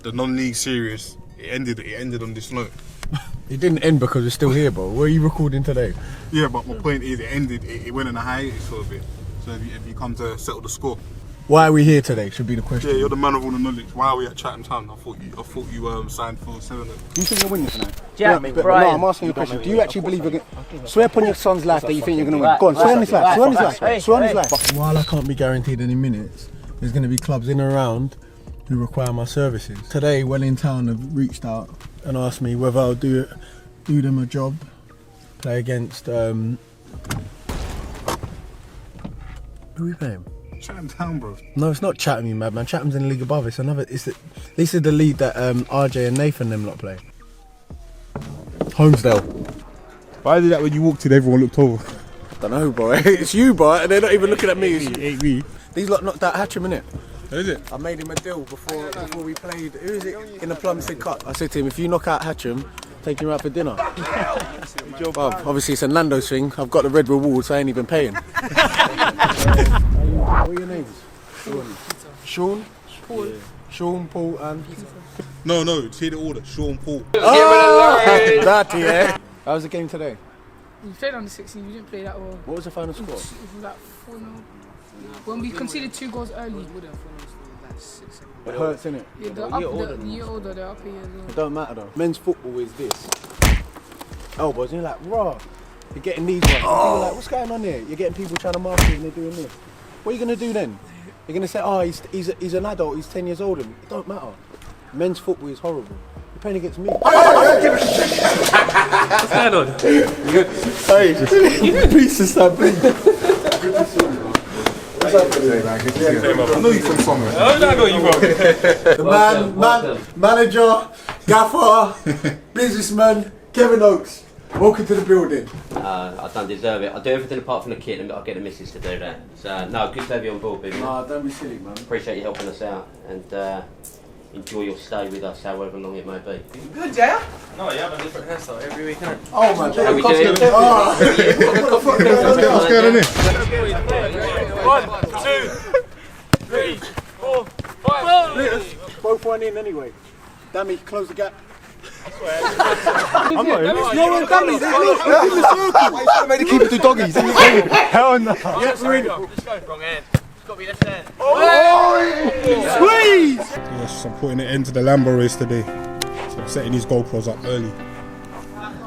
The non-league series, it ended on this note. It didn't end because we're still here, bro. Where are you recording today? Yeah, but my point is, it went on a hiatus for a bit. So if you come to settle the score. Why are we here today? Should be the question. Yeah, you're the man of all the knowledge. Why are we at Chatham Town? I thought you signed for 7. Do you think you'll win this tonight? Yeah, no, I'm asking you a question. Do you actually believe you're going to... Swear upon your son's life that you think you're going to win. Go on, swear on his life. Swear on his life. Swear on his life. While I can't be guaranteed any minutes, there's going to be clubs in and around who require my services. Today, Welling Town have reached out and asked me whether I'll do them a job, play against... Who are we playing? Chatham Town, bro. No, it's not Chatham, you mad man. Chatham's in the league above. This is the league that RJ and Nathan them lot play. HOLMESDALE. Why did that when you walked in, everyone looked over? Don't know, bro. It's you, bro, and they're not even looking at me. Ain't me. These lot knocked out Hatcham, innit? Is it? I made him a deal before we played. Who is it? In the Plumstead Cup. I said to him, if you knock out Hatcham, take him out for dinner. Obviously, it's a Nando's thing. I've got the red reward, so I ain't even paying. What are your names? Sean? Paul. Yeah. Sean, Paul, and... No, say the order. Sean, Paul. Oh! That, yeah. How was the game today? We played on the 16, we didn't play that well. What was the final score? It was like 4-0. When we conceded 2 goals early. It hurts, innit? Yeah, the year older, they're up here as well. It don't matter though. Men's football is this. Elbows, and you're like, raw. You're getting these ones. Oh. You're like, what's going on here? You're getting people trying to mark you and they're doing this. What are you going to do then? You're going to say, oh, he's an adult, he's 10 years older. It don't matter. Men's football is horrible. You're playing against me. What's going on? You good? Hey, please stop, please. I know you from somewhere. I know you, bro. The manager, gaffer, businessman, Kevin Oakes. Welcome to the building. I don't deserve it. I do everything apart from the kit and I've got to get the missus to do that. So, no, good to have you on board, baby. Nah, don't be silly, man. Appreciate you helping us out and enjoy your stay with us, however long it may be. Good, yeah? No, you have a different hairstyle every weekend. Oh, man. How we doing? What's going on here? 1, 2, 3, 4, 5. Both one in anyway. Damn it, close the gap. I'm not in. No one dummy. There's no in the circle. I made it keep it to doggies. Hell no. Yes, we're in. Let's go. Wrong hand. It's got to be left hand. Squeeze! Yes, I'm putting an end to the Lambo race today. So I'm setting these GoPros up early.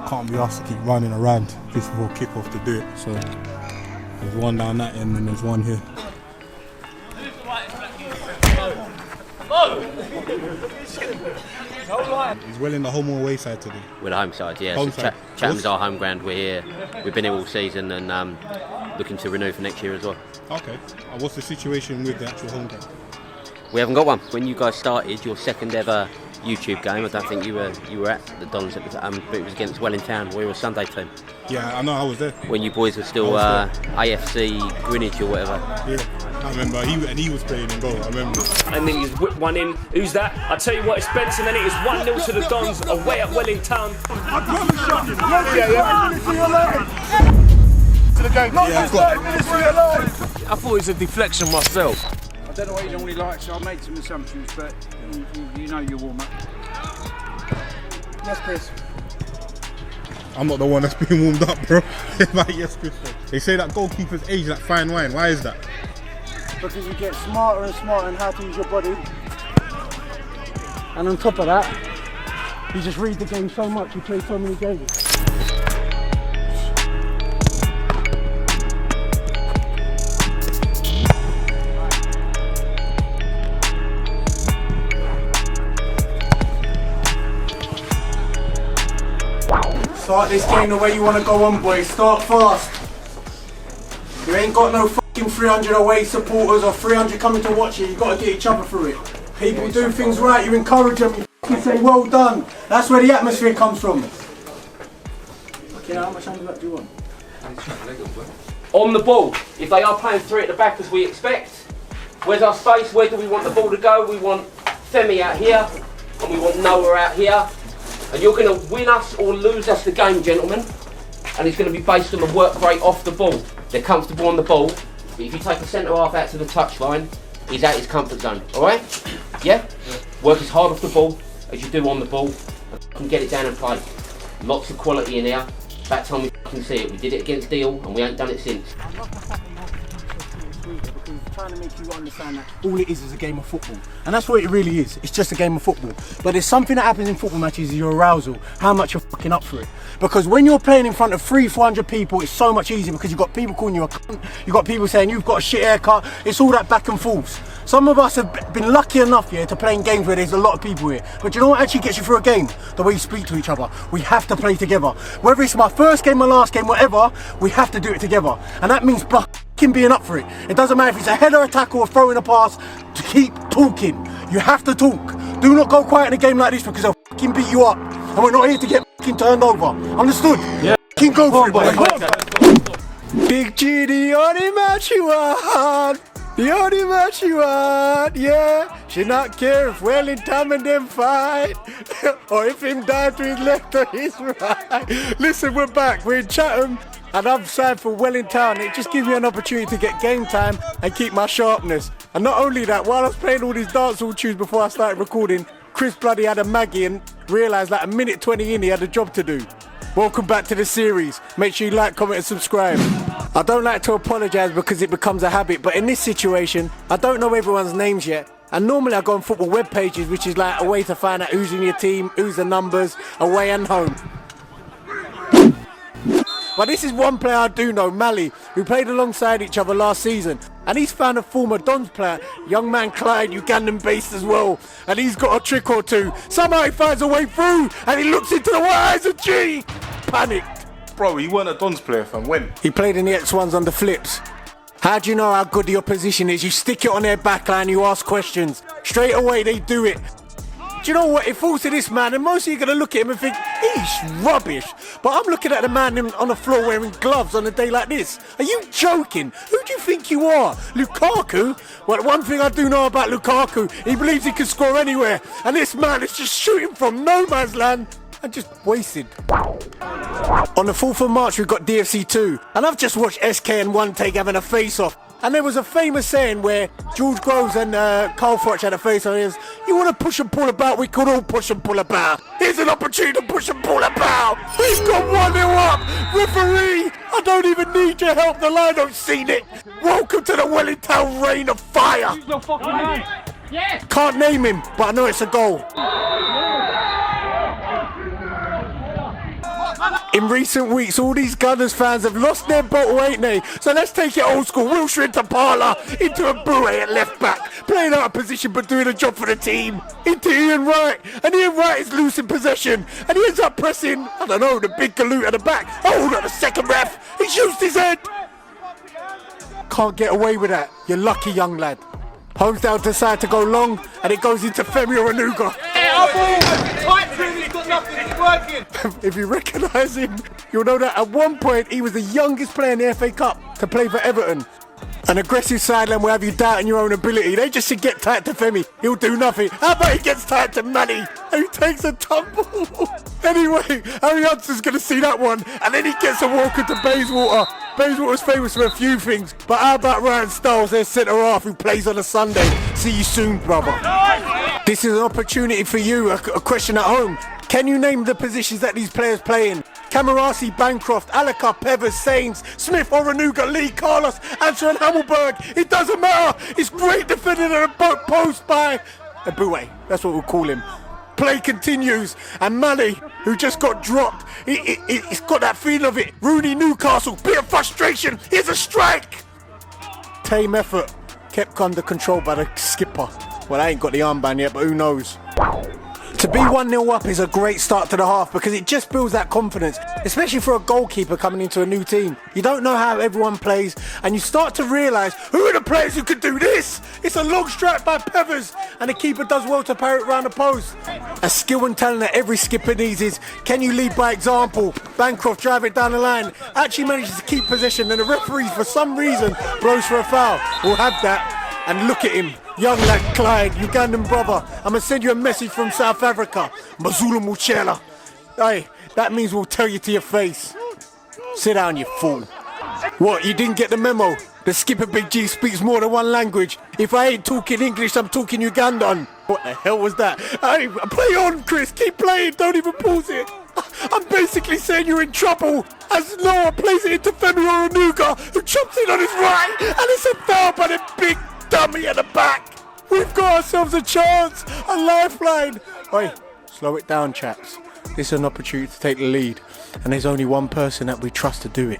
Can't be asked to keep running around just before kick-off to do it. So there's one down that end and there's one here. He's well in the home or away side today. We're the home side, yeah. Home So side. Chatham's our home ground. We're here. We've been here all season and looking to renew for next year as well. Okay. And what's the situation with the actual home ground? We haven't got one. When you guys started your second ever YouTube game, I don't think you were at the Dons at the time, but it was against Welling Town. We were a Sunday team. Yeah, I know, I was there. When you boys were still AFC Greenwich or whatever. Yeah, I remember. He was playing in goal, I remember. And then he's whipped one in. Who's that? I tell you what, it's Benson, and it is 1-0 to the Dons away at Welling Town. I thought it was a deflection myself. I don't know what you normally like, so I'll make some assumptions, but you know you warm up. Yes, Chris. I'm not the one that's being warmed up, bro. Like, yes, Chris. They say that goalkeepers age like fine wine. Why is that? Because you get smarter and smarter in how to use your body. And on top of that, you just read the game so much, you play so many games. Start this game the way you want to go on, boys. Start fast. You ain't got no fucking 300 away supporters or 300 coming to watch you. You got to get each other through it. People do things right, you encourage them, you fucking say well done. That's where the atmosphere comes from. Okay, how much under that do you want? On the ball, if they are playing 3 at the back as we expect, where's our space? Where do we want the ball to go? We want Femi out here, and we want Noah out here. And you're going to win us or lose us the game, gentlemen. And it's going to be based on the work rate off the ball. They're comfortable on the ball. But if you take a centre half out to the touchline, He's out his comfort zone, alright? Yeah? Work as hard off the ball as you do on the ball and get it down and play. Lots of quality in here. That time we can see it. We did it against Deal and we ain't done it since. I love the fact that you want to because it's trying to make you understand that all it is a game of football. And that's what it really is. It's just a game of football. But there's something that happens in football matches is your arousal, how much you're fucking up for it. Because when you're playing in front of 300-400 people, it's so much easier because you've got people calling you a cunt, you've got people saying you've got a shit haircut, it's all that back and forth. Some of us have been lucky enough here to play in games where there's a lot of people here. But you know what actually gets you through a game? The way you speak to each other. We have to play together. Whether it's my first game, my last game, whatever, we have to do it together. And that means being up for it. It doesn't matter if it's a header, a tackle, or throwing a pass, to keep talking. You have to talk. Do not go quiet in a game like this because they'll fucking beat you up. And we're not here to get fucking turned over. Understood? Yeah. Fucking go for it, boy. Big G, the only match you want. The only match you want, yeah. She not care if Wellington and them fight, or if him dive to his left or his right. Listen, we're back. We're in Chatham, and I've signed for Wellington. It just gives me an opportunity to get game time and keep my sharpness. And not only that, while I was playing all these dancehall tunes before I started recording, Chris bloody had a Maggie and realised like a minute 20 in he had a job to do. Welcome back to the series. Make sure you like, comment and subscribe. I don't like to apologise because it becomes a habit, but in this situation, I don't know everyone's names yet. And normally I go on football web pages, which is like a way to find out who's in your team, who's the numbers, away and home. But this is one player I do know, Mally, who played alongside each other last season. And he's found a former Dons player, young man Clyde, Ugandan based as well. And he's got a trick or two. Somehow he finds a way through and he looks into the eyes of G. Panicked. Bro, he weren't a Dons player, fam. When? He played in the X1s on the flips. How do you know how good the opposition is? You stick it on their backline, you ask questions. Straight away they do it. Do you know what? It falls to this man, and most of you are going to look at him and think, he's rubbish. But I'm looking at the man on the floor wearing gloves on a day like this. Are you joking? Who do you think you are? Lukaku? Well, one thing I do know about Lukaku, he believes he can score anywhere. And this man is just shooting from no man's land and just wasted. On the 4th of March, we've got DFC 2. And I've just watched SK and One Take having a face-off. And there was a famous saying where George Groves and Carl Froch had a face-off. He goes, you want to push and pull about? We could all push and pull about. Here's an opportunity to push and pull about. He's got 1-0 up. Referee, I don't even need your help. The line don't seen it. Welcome to the Wellington Rain of Fire. Can't name him, but I know it's a goal. In recent weeks, all these Gunners fans have lost their bottle, ain't they? So let's take it old school. Wilshere into Parlour, into a Boué at left back, playing out of position but doing a job for the team. Into Ian Wright, and Ian Wright is loose in possession, and he ends up pressing, I don't know, the big galoot at the back. Oh, not the second ref. He's used his head. Can't get away with that. You're lucky, young lad. Holmesdale decide to go long, and it goes into Femi Oranuga. If you recognise him, you'll know that at one point he was the youngest player in the FA Cup to play for Everton. An aggressive sideline will have you doubting your own ability. They just should get tight to Femi. He'll do nothing. How about he gets tight to Manny, who takes a tumble? Anyway, Harry Hudson's going to see that one, and then he gets a walk into Bayswater. Bayswater's famous for a few things, but how about Ryan Stiles, their centre-half, who plays on a Sunday? See you soon, brother. This is an opportunity for you, a question at home. Can you name the positions that these players play in? Camarasi, Bancroft, Alaka, Pevers, Sains, Smith, Oranuga, Lee, Carlos, Answer and Hammelberg. It doesn't matter. It's great defending at a post by Boué. That's what we'll call him. Play continues, and Mally, who just got dropped, he's got that feel of it. Rooney, Newcastle, bit of frustration. Here's a strike. Tame effort, kept under control by the skipper. Well, I ain't got the armband yet, but who knows? To be 1-0 up is a great start to the half because it just builds that confidence, especially for a goalkeeper coming into a new team. You don't know how everyone plays, and you start to realise who are the players who can do this. It's a long strike by Pevers, and the keeper does well to parry it round the post. A skill and talent that every skipper needs is, can you lead by example? Bancroft drive it down the line, actually manages to keep possession, and the referee for some reason blows for a foul. We'll have that. And look at him, young lad Clyde, Ugandan brother. I'm going to send you a message from South Africa. Mazulu Muchela. Hey, that means we'll tell you to your face. Sit down, you fool. What, you didn't get the memo? The skipper Big G speaks more than one language. If I ain't talking English, I'm talking Ugandan. What the hell was that? Hey, play on, Chris. Keep playing. Don't even pause it. I'm basically saying you're in trouble as Noah plays it into Femi Orunuga, who chops in on his right, and it's a foul by the big dummy at the back. We've got ourselves a chance, a lifeline. Oi, slow it down, chaps. This is an opportunity to take the lead, and there's only one person that we trust to do it.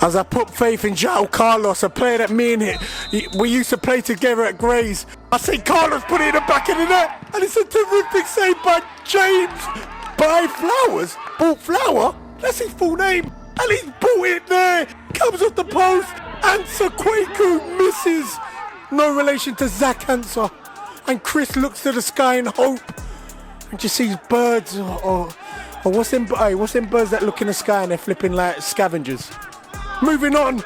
As I put faith in João Carlos, a player that me and we used to play together at Grays. I see Carlos put it in the back of the net, and it's a terrific save by James. By Flowers? Bought Flower? That's his full name. And he's bought it there. Comes off the post. Answer Kwaku misses. No relation to Zach Answer. And Chris looks to the sky in hope. And just sees birds or what's them birds that look in the sky and they're flipping like scavengers. Moving on,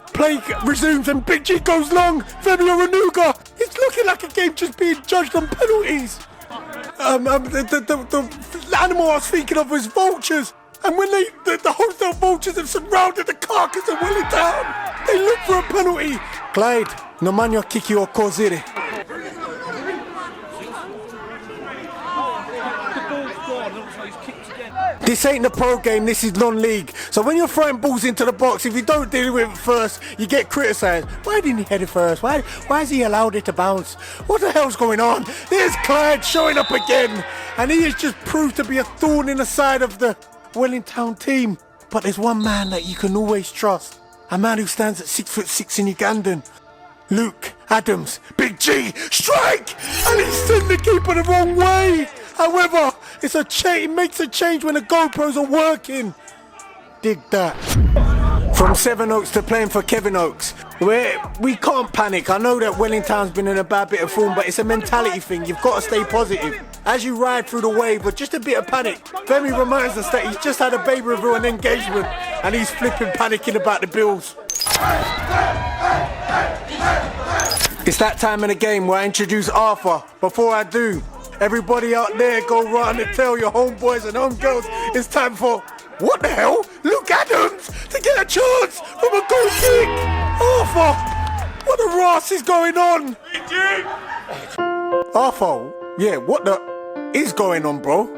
play resumes and Big G goes long. Femi Orunuga. It's looking like a game just being judged on penalties. The animal I was thinking of was vultures. And when the hostile vultures have surrounded the carcass of Wellington, they look for a penalty. Clyde, Nomanya Kiki or Kozire. This ain't the pro game, this is non-league. So when you're throwing balls into the box, if you don't deal with it first, you get criticised. Why didn't he head it first? Why has he allowed it to bounce? What the hell's going on? There's Clyde showing up again. And he has just proved to be a thorn in the side of the Wellington team. But there's one man that you can always trust. A man who stands at 6'6" in Ugandan. Luke Adams, Big G, strike! And he sent the keeper the wrong way. However, it makes a change when the GoPros are working. Dig that. From Seven Oaks to playing for Kevin Oaks. We can't panic. I know that Wellington's been in a bad bit of form, but it's a mentality thing. You've got to stay positive. As you ride through the wave, but just a bit of panic. Femi reminds us that he's just had a baby review and engagement, and he's flipping panicking about the bills. It's that time in the game where I introduce Arthur. Before I do, everybody out there go run and tell your homeboys and homegirls it's time for, what the hell? Luke Adams to get a chance from a goal kick. Arthur, what the Ross is going on? Arthur, yeah, what the is going on, bro?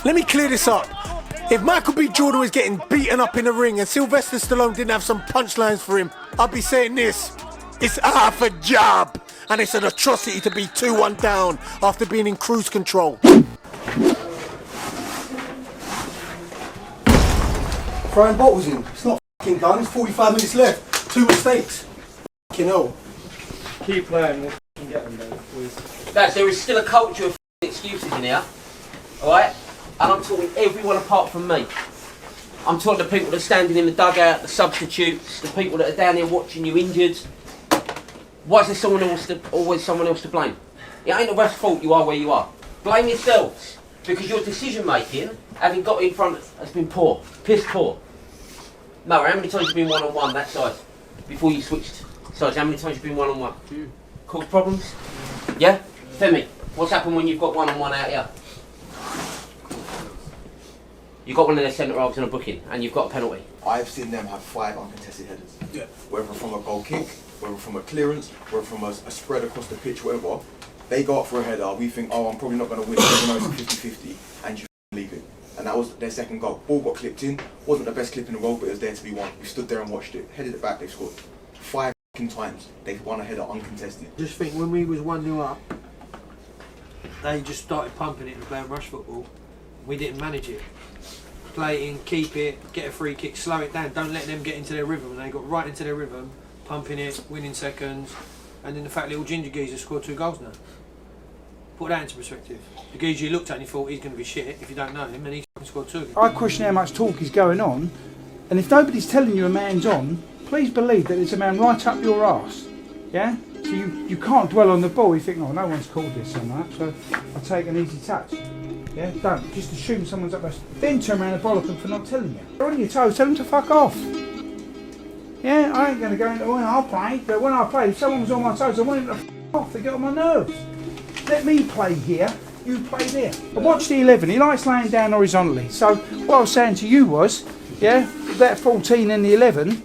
Let me clear this up. If Michael B. Jordan was getting beaten up in the ring and Sylvester Stallone didn't have some punchlines for him, I'd be saying this. It's Arthur Job, and it's an atrocity to be 2-1 down after being in cruise control. Throwing bottles in. It's not f***ing done. It's 45 minutes left. 2 mistakes. F***ing hell. Keep playing, we'll f***ing get them though, please. Lads, there is still a culture of excuses in here, alright? And I'm talking everyone apart from me. I'm talking the people that are standing in the dugout, the substitutes, the people that are down here watching you injured. Why is there always someone else to blame? It ain't the ref's fault you are where you are. Blame yourselves, because your decision making, having got in front, has been poor, piss poor. No, how many times have you been one-on-one that size before you switched sides? How many times have you been one-on-one? Caused problems? Yeah? Femi, what's happened when you've got one-on-one out here? You've got one of their centre halves in a booking and you've got a penalty. I've seen them have 5 uncontested headers. Yeah. Whether from a goal kick, whether from a clearance, whether from a spread across the pitch, whatever. They go up for a header, we think, oh, I'm probably not going to win, even though it's 50-50, and you leave it. And that was their second goal. Ball got clipped in, wasn't the best clip in the world, but it was there to be won. We stood there and watched it, headed it back, they scored. 5 times, they've won a header uncontested. Just think, when we was 1-0 up, they just started pumping it and playing rush football. We didn't manage it. Play it in, keep it, get a free kick, slow it down, don't let them get into their rhythm. And they got right into their rhythm, pumping it, winning seconds, and then the fact little ginger geezer scored 2 goals now. Put that into perspective. The geezer you looked at and you thought he's going to be shit if you don't know him, and he scored 2. I question how much talk is going on, and if nobody's telling you a man's on, please believe that there's a man right up your arse. Yeah? So you can't dwell on the ball. You think, oh, no one's called this so much, so I'll take an easy touch. Yeah, don't. Just assume someone's up there. Then turn around and bollock them for not telling you. They're on your toes, tell them to fuck off. Yeah, I ain't going to go into when I'll play, but when I play, if someone was on my toes, I want him to f off, they get on my nerves. Let me play here, you play there. But watch the 11, he likes laying down horizontally. So what I was saying to you was, yeah, that 14 and the 11,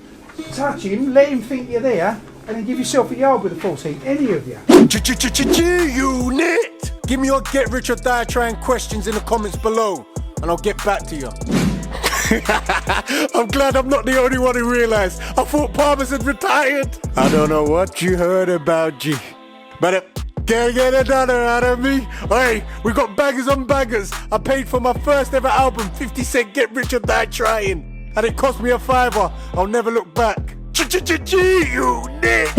touch him, let him think you're there, and then give yourself a yard with the 14, any of you. Unit! Give me your get rich or die trying questions in the comments below, and I'll get back to you. I'm glad I'm not the only one who realised. I thought Palmer's had retired. I don't know what you heard about G, but can't get another out of me. Hey, we got bangers on bangers. I paid for my first ever album, 50 Cent Get Rich or Die Trying, and it cost me a $5. I'll never look back. Unit!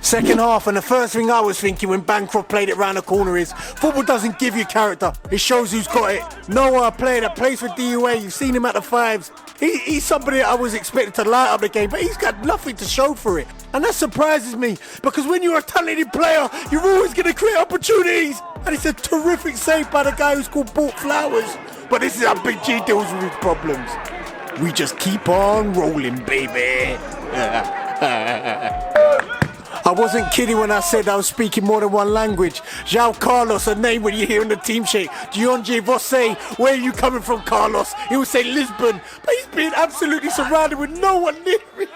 Second half, and the first thing I was thinking when Bancroft played it round the corner is, football doesn't give you character, it shows who's got it. Noah, a player that plays for DUA, you've seen him at the fives. He's somebody that I was expected to light up the game, but he's got nothing to show for it. And that surprises me, because when you're a talented player, you're always going to create opportunities. And it's a terrific save by the guy who's called Bought Flowers. But this is how Big G deals with his problems. We just keep on rolling, baby. I wasn't kidding when I said I was speaking more than one language. João Carlos, a name when you hear in the team sheet. Dionje Você, where are you coming from, Carlos? He will say Lisbon, but he's being absolutely surrounded with no one near him.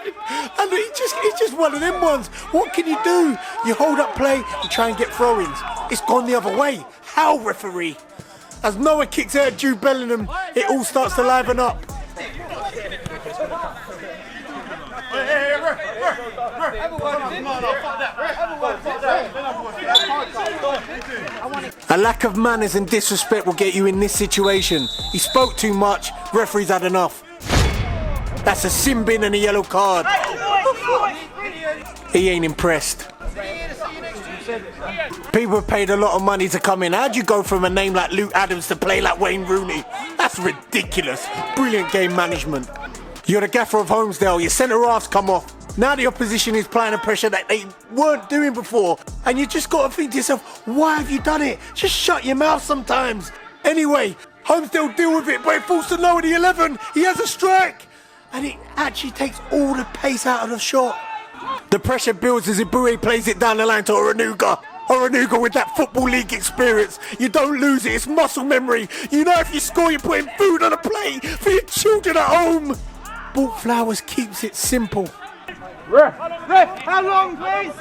And it's just one of them ones. What can you do? You hold up play, you try and get throw-ins. It's gone the other way. How, referee? As Noah kicks out Jude Bellingham, it all starts to liven up. A lack of manners and disrespect will get you in this situation. He spoke too much, referee's had enough. That's a sin bin and a yellow card. He ain't impressed. People have paid a lot of money to come in. How'd you go from a name like Luke Adams to play like Wayne Rooney? That's ridiculous. Brilliant game management. You're the gaffer of Holmesdale, your centre-halves come off. Now the opposition is applying a pressure that they weren't doing before. And you just got to think to yourself, why have you done it? Just shut your mouth sometimes. Anyway, Holmesdale deal with it, but it falls to Noah the 11. He has a strike. And it actually takes all the pace out of the shot. The pressure builds as Ibue plays it down the line to Oranuga. Oranuga with that Football League experience. You don't lose it, it's muscle memory. You know if you score, you're putting food on a plate for your children at home. Bought Flowers keeps it simple. Ref, how long, please?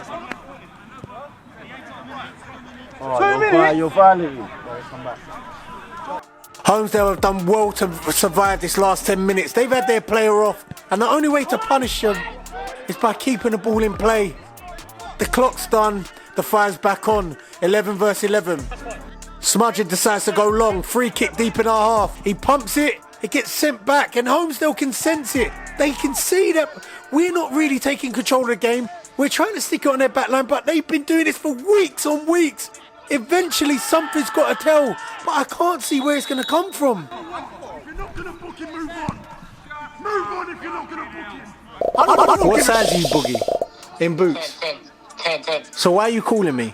2 minutes. You're violating. Holmesdale have done well to survive this last 10 minutes. They've had their player off, and the only way to punish them is by keeping the ball in play. The clock's done, the fire's back on, 11 versus 11. Smudger decides to go long, free kick deep in our half. He pumps it, it gets sent back, and Holmesdale can sense it. They can see that we're not really taking control of the game. We're trying to stick it on their back line, but they've been doing this for weeks on weeks. Eventually something's got to tell, but I can't see where it's going to come from. If you're not going to book him, move on. Move on if you're not going to book him. What size are you, Boogie? In boots? 10. So why are you calling me?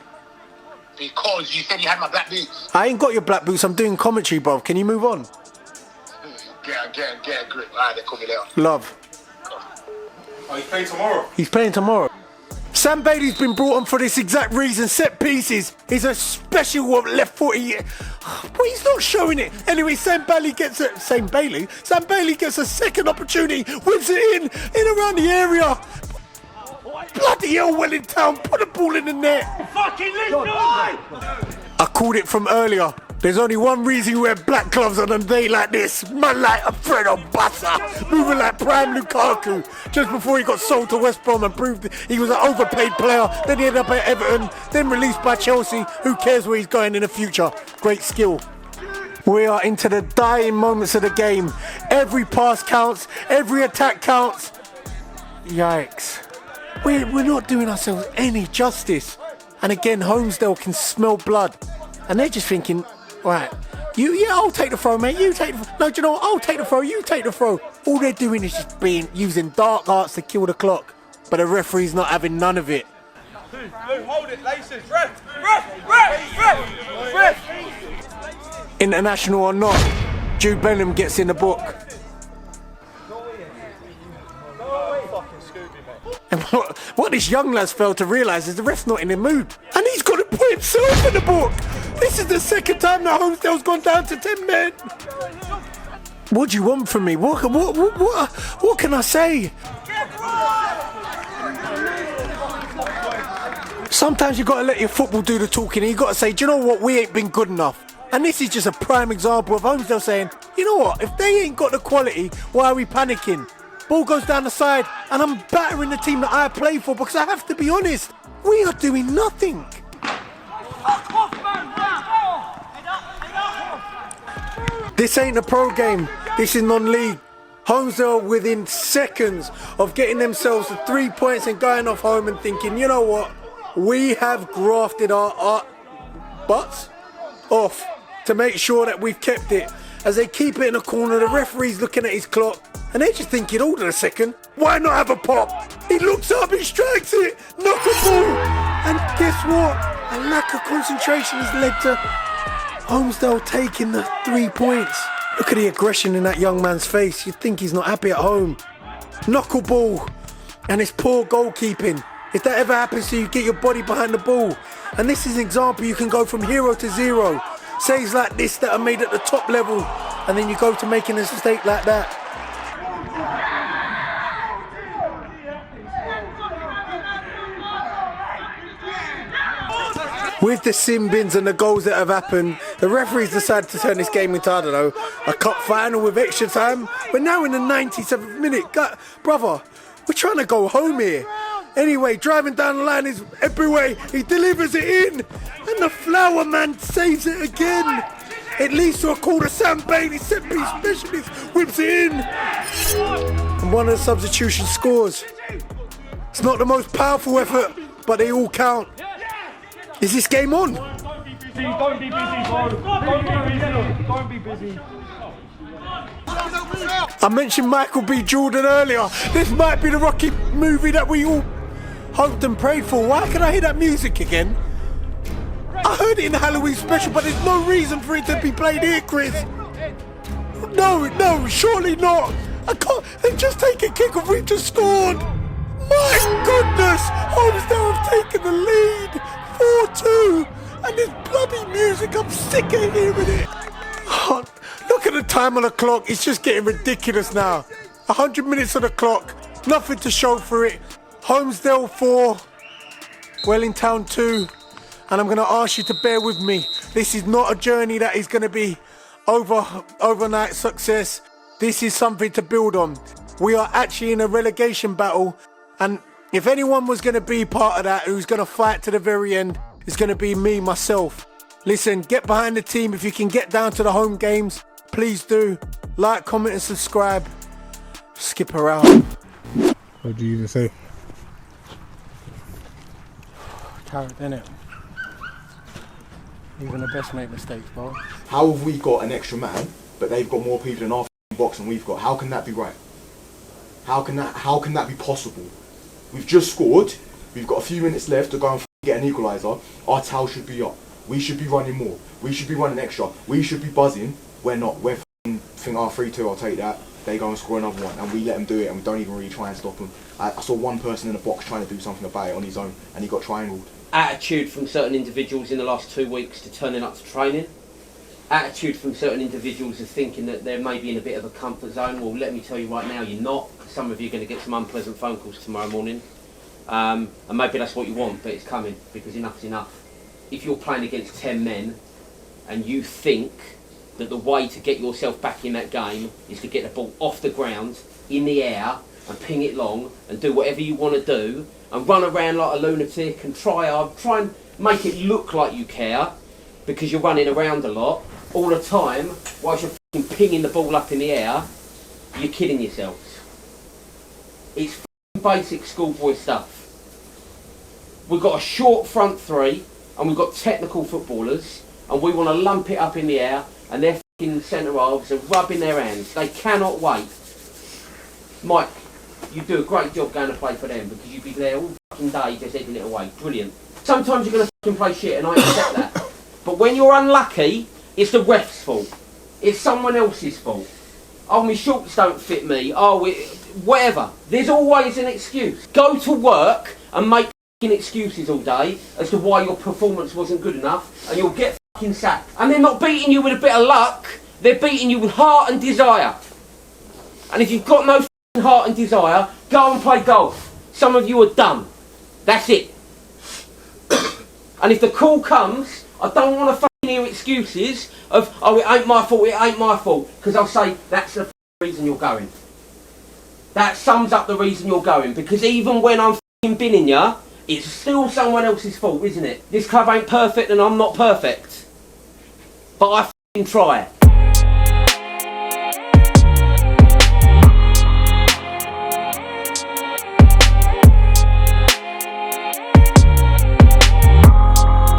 Because you said you had my black boots. I ain't got your black boots, I'm doing commentary, bro. Can you move on? Get a grip. Alright, then call me later. Love. Oh, he's playing tomorrow? He's playing tomorrow. Sam Bailey's been brought on for this exact reason. Set pieces. He's a special left footy. But he's not showing it. Anyway, Sam Bailey gets a second opportunity. Whips it in around the area. Bloody hell, Wellington, put the ball in the net. Fucking Lisbon! I called it from earlier. There's only one reason you wear black gloves on a day like this. Man like a Fred on butter, moving like prime Lukaku. Just before he got sold to West Brom and proved he was an overpaid player. Then he ended up at Everton, then released by Chelsea. Who cares where he's going in the future? Great skill. We are into the dying moments of the game. Every pass counts, every attack counts. Yikes. We're not doing ourselves any justice. And again, Holmesdale can smell blood. And they're just thinking, right, I'll take the throw, mate. You take the throw. No, do you know what? I'll take the throw. You take the throw. All they're doing is just using dark arts to kill the clock. But the referee's not having none of it. Hold it, laces. Ref. International or not, Jude Bellingham gets in the book. And what this young lad's failed to realise is the ref's not in the mood. And he's got to put himself in the book. This is the second time that Holmesdale's gone down to 10 men. What do you want from me? What can I say? Sometimes you gotta let your football do the talking and you gotta say, do you know what, we ain't been good enough. And this is just a prime example of Holmesdale saying, you know what, if they ain't got the quality, why are we panicking? Ball goes down the side and I'm battering the team that I play for because I have to be honest, we are doing nothing. This ain't a pro game, this is non-league. Holmesdale within seconds of getting themselves to 3 points and going off home and thinking, you know what, we have grafted our butts off to make sure that we've kept it. As they keep it in a corner, the referee's looking at his clock and they're just thinking, hold on a second, why not have a pop? He looks up, he strikes it, knuckleball. And guess what? A lack of concentration has led to Holmesdale taking the 3 points. Look at the aggression in that young man's face. You'd think he's not happy at home. Knuckleball and his poor goalkeeping. If that ever happens to you, get your body behind the ball. And this is an example you can go from hero to zero. Saves like this that are made at the top level, and then you go to making a mistake like that. With the sin bins and the goals that have happened, the referees decided to turn this game into, I don't know, a cup final with extra time. We're now in the 97th minute. Brother, we're trying to go home here. Anyway, driving down the line is everywhere. He delivers it in. And the flower man saves it again. It leads to a corner. Sam Bailey, set-piece specialist, whips it in. And one of the substitutions scores. It's not the most powerful effort, but they all count. Is this game on? Don't be busy, bro. Don't be busy. I mentioned Michael B. Jordan earlier. This might be the Rocky movie that we all hoped and prayed for. Why can I hear that music again? I heard it in the Halloween special, but there's no reason for it to be played here, Chris. No, surely not. I can't. They've just taken a kick off. We've just scored. My goodness, Holmesdale have taken the lead. 4-2. And this bloody music, I'm sick of hearing it. Oh, look at the time on the clock. It's just getting ridiculous now. 100 minutes on the clock. Nothing to show for it. Holmesdale 4, Wellington 2, and I'm going to ask you to bear with me. This is not a journey that is going to be overnight success. This is something to build on. We are actually in a relegation battle, and if anyone was going to be part of that, who's going to fight to the very end, it's going to be me, myself. Listen, get behind the team. If you can get down to the home games, please do. Like, comment and subscribe. Skip around. What do you even say? Carrot, innit? Even the best make mistakes, bro. How have we got an extra man, but they've got more people in our box than we've got? How can that be right? How can that be possible? We've just scored. We've got a few minutes left to go and get an equaliser. Our towel should be up. We should be running more. We should be running extra. We should be buzzing. We're not. We're think, 3-2, I'll take that. They go and score another one, and we let them do it, and we don't even really try and stop them. I saw one person in the box trying to do something about it on his own, and he got triangled. Attitude from certain individuals in the last 2 weeks to turning up to training. Attitude from certain individuals of thinking that they're maybe in a bit of a comfort zone. Well, let me tell you right now, you're not. Some of you are going to get some unpleasant phone calls tomorrow morning. And maybe that's what you want, but it's coming, because enough's enough. If you're playing against 10 men and you think that the way to get yourself back in that game is to get the ball off the ground, in the air, and ping it long, and do whatever you want to do, and run around like a lunatic and try and make it look like you care, because you're running around a lot all the time whilst you're pinging the ball up in the air, you're kidding yourselves. It's basic schoolboy stuff. We've got a short front three, and we've got technical footballers, and we want to lump it up in the air, and their fucking centre halves are rubbing their hands. They cannot wait. Mike, you do a great job going to play for them, because you'd be there all fucking day just heading it away. Brilliant. Sometimes you're going to fucking play shit, and I accept that. But when you're unlucky, it's the ref's fault. It's someone else's fault. Oh, my shorts don't fit me. Oh, whatever. There's always an excuse. Go to work and make excuses all day as to why your performance wasn't good enough, and you'll get f***ing sack. And they're not beating you with a bit of luck, they're beating you with heart and desire. And if you've got no f***ing heart and desire, go and play golf. Some of you are done. That's it. And if the call comes, I don't want to f***ing hear excuses of, oh, it ain't my fault, it ain't my fault. Because I'll say, that's the reason you're going. That sums up the reason you're going. Because even when I'm f***ing binning you, it's still someone else's fault, isn't it? This club ain't perfect and I'm not perfect. But I f***ing try.